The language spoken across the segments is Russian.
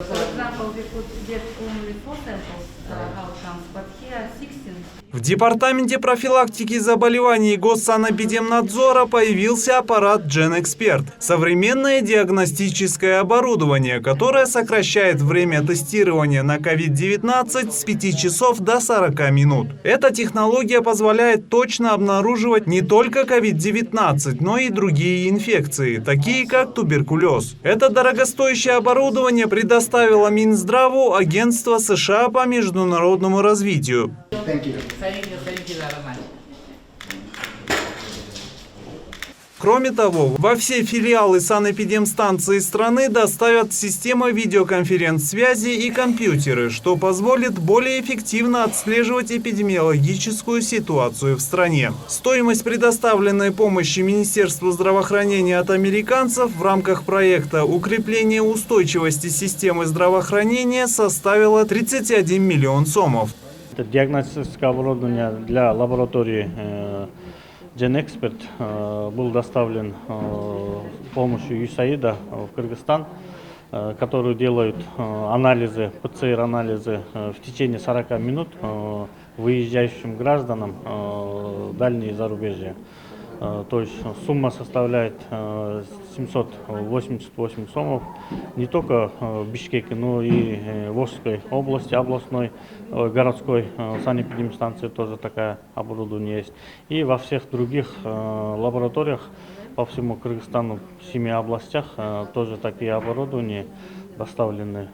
For example, we could get only 4 samples outcomes, but here 16. В Департаменте профилактики заболеваний Госсанэпидемнадзора появился аппарат GenExpert – современное диагностическое оборудование, которое сокращает время тестирования на COVID-19 с 5 часов до 40 минут. Эта технология позволяет точно обнаруживать не только COVID-19, но и другие инфекции, такие как туберкулез. Это дорогостоящее оборудование предоставило Минздраву Агентство США по международному развитию. Thank you. Thank you very much. Кроме того, во все филиалы санэпидемстанции страны доставят системы видеоконференц-связи и компьютеры, что позволит более эффективно отслеживать эпидемиологическую ситуацию в стране. Стоимость предоставленной помощи Министерству здравоохранения от американцев в рамках проекта «Укрепление устойчивости системы здравоохранения» составила 31 миллион сомов. Диагностическое оборудование для лаборатории GenExpert был доставлен с помощью USAID в Кыргызстан, которые делают анализы, ПЦР-анализы в течение 40 минут выезжающим гражданам в дальние зарубежья. То есть сумма составляет 788 сомов не только в Бишкеке, но и в Ошской области, областной, городской санэпидемстанции тоже такое оборудование есть. И во всех других лабораториях по всему Кыргызстану, в 7 областях тоже такие оборудования доставлены.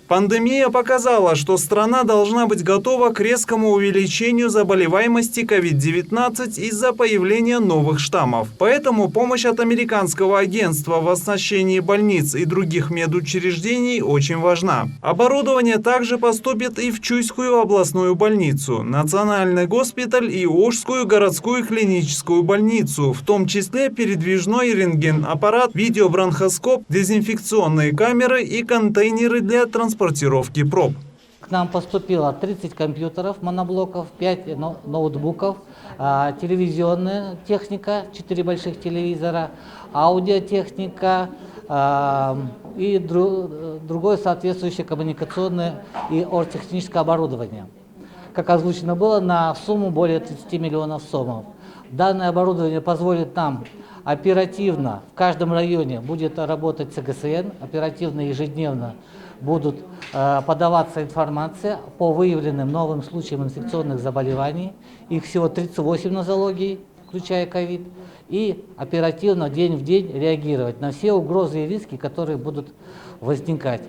Пандемия показала, что страна должна быть готова к резкому увеличению заболеваемости COVID-19 из-за появления новых штаммов. Поэтому помощь от американского агентства в оснащении больниц и других медучреждений очень важна. Оборудование также поступит и в Чуйскую областную больницу, Национальный госпиталь и Ошскую городскую клиническую больницу, в том числе передвижной рентген-аппарат, видеобронхоскоп, дезинфекционные камеры и контейнеры для транспортировки проб. К нам поступило 30 компьютеров, моноблоков, 5 ноутбуков, телевизионная техника, 4 больших телевизора, аудиотехника и другое соответствующее коммуникационное и оргтехническое оборудование. Как озвучено было, на сумму более 30 миллионов сомов. Данное оборудование позволит нам оперативно, в каждом районе будет работать ЦГСН, оперативно ежедневно будут подаваться информация по выявленным новым случаям инфекционных заболеваний. Их всего 38 нозологий, включая ковид. И оперативно день в день реагировать на все угрозы и риски, которые будут возникать.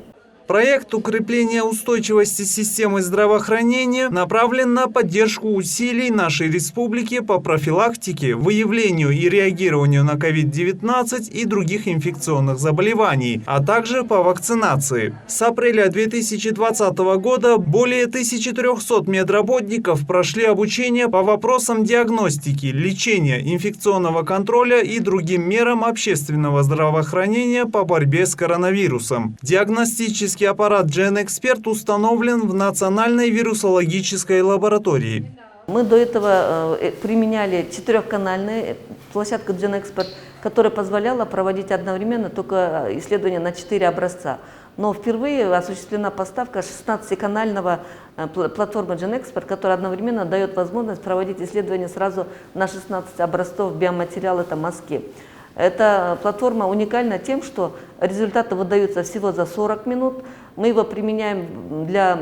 Проект укрепления устойчивости системы здравоохранения направлен на поддержку усилий нашей республики по профилактике, выявлению и реагированию на COVID-19 и других инфекционных заболеваний, а также по вакцинации. С апреля 2020 года более 1300 медработников прошли обучение по вопросам диагностики, лечения, инфекционного контроля и другим мерам общественного здравоохранения по борьбе с коронавирусом. Диагностический аппарат GenExpert установлен в Национальной вирусологической лаборатории. Мы до этого применяли 4-канальную площадку GenExpert, которая позволяла проводить одновременно только исследования на 4 образца. Но впервые осуществлена поставка 16-канального платформы GenExpert, которая одновременно дает возможность проводить исследования сразу на 16 образцов биоматериала, это мазки. Эта платформа уникальна тем, что результаты выдаются всего за 40 минут. Мы его применяем для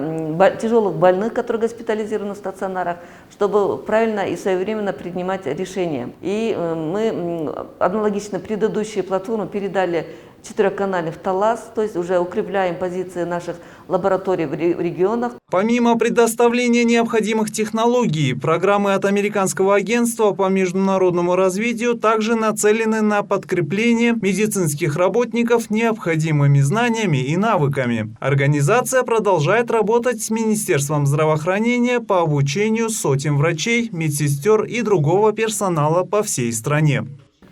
тяжелых больных, которые госпитализированы в стационарах, чтобы правильно и своевременно принимать решения. И мы аналогично предыдущей платформе передали 4-канальный в Талас, то есть уже укрепляем позиции наших лабораторий в регионах. Помимо предоставления необходимых технологий, программы от Американского агентства по международному развитию также нацелены на подкрепление медицинских работников необходимыми знаниями и навыками. Организация продолжает работать с Министерством здравоохранения по обучению сотен врачей, медсестер и другого персонала по всей стране.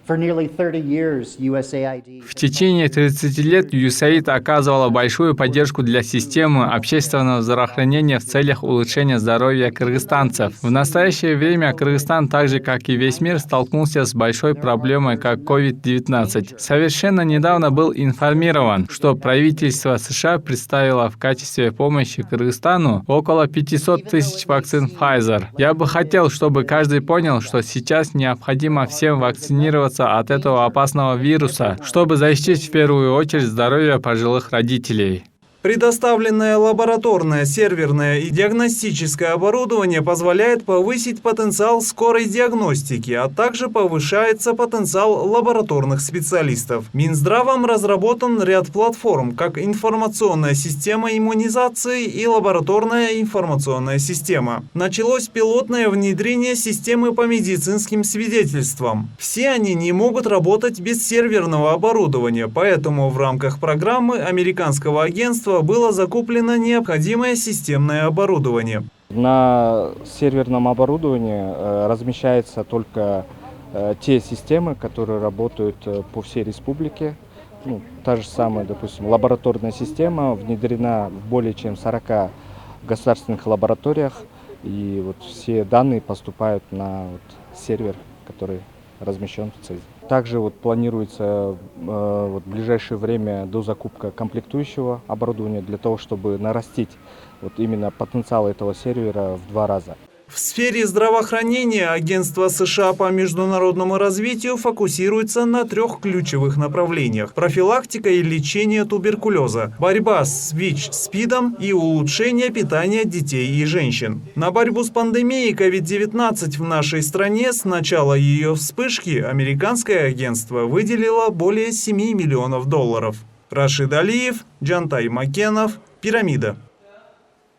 For nearly 30 years, USAID В течение 30 лет USAID оказывала большую поддержку для системы общественного здравоохранения в целях улучшения здоровья кыргызстанцев. В настоящее время Кыргызстан, так же как и весь мир, столкнулся с большой проблемой, как COVID-19. Совершенно недавно был информирован, что правительство США представило в качестве помощи Кыргызстану около 500 тысяч вакцин Pfizer. Я бы хотел, чтобы каждый понял, что сейчас необходимо всем вакцинироваться от этого опасного вируса, чтобы защитить в первую очередь здоровье пожилых родителей. Предоставленное лабораторное, серверное и диагностическое оборудование позволяет повысить потенциал скорой диагностики, а также повышается потенциал лабораторных специалистов. Минздравом разработан ряд платформ, как информационная система иммунизации и лабораторная информационная система. Началось пилотное внедрение системы по медицинским свидетельствам. Все они не могут работать без серверного оборудования, поэтому в рамках программы американского агентства было закуплено необходимое системное оборудование. На серверном оборудовании размещаются только те системы, которые работают по всей республике. Та же самая, допустим, лабораторная система внедрена в более чем 40 государственных лабораториях. И все данные поступают на сервер, который размещен в ЦИЗ. Также планируется в ближайшее время дозакупка комплектующего оборудования для того, чтобы нарастить именно потенциал этого сервера в 2 раза. В сфере здравоохранения Агентство США по международному развитию фокусируется на 3 ключевых направлениях: профилактика и лечение туберкулеза, борьба с ВИЧ, СПИДом и улучшение питания детей и женщин. На борьбу с пандемией COVID-19 в нашей стране с начала ее вспышки американское агентство выделило более $7 миллионов. Рашид Алиев, Джантай Макенов, Пирамида.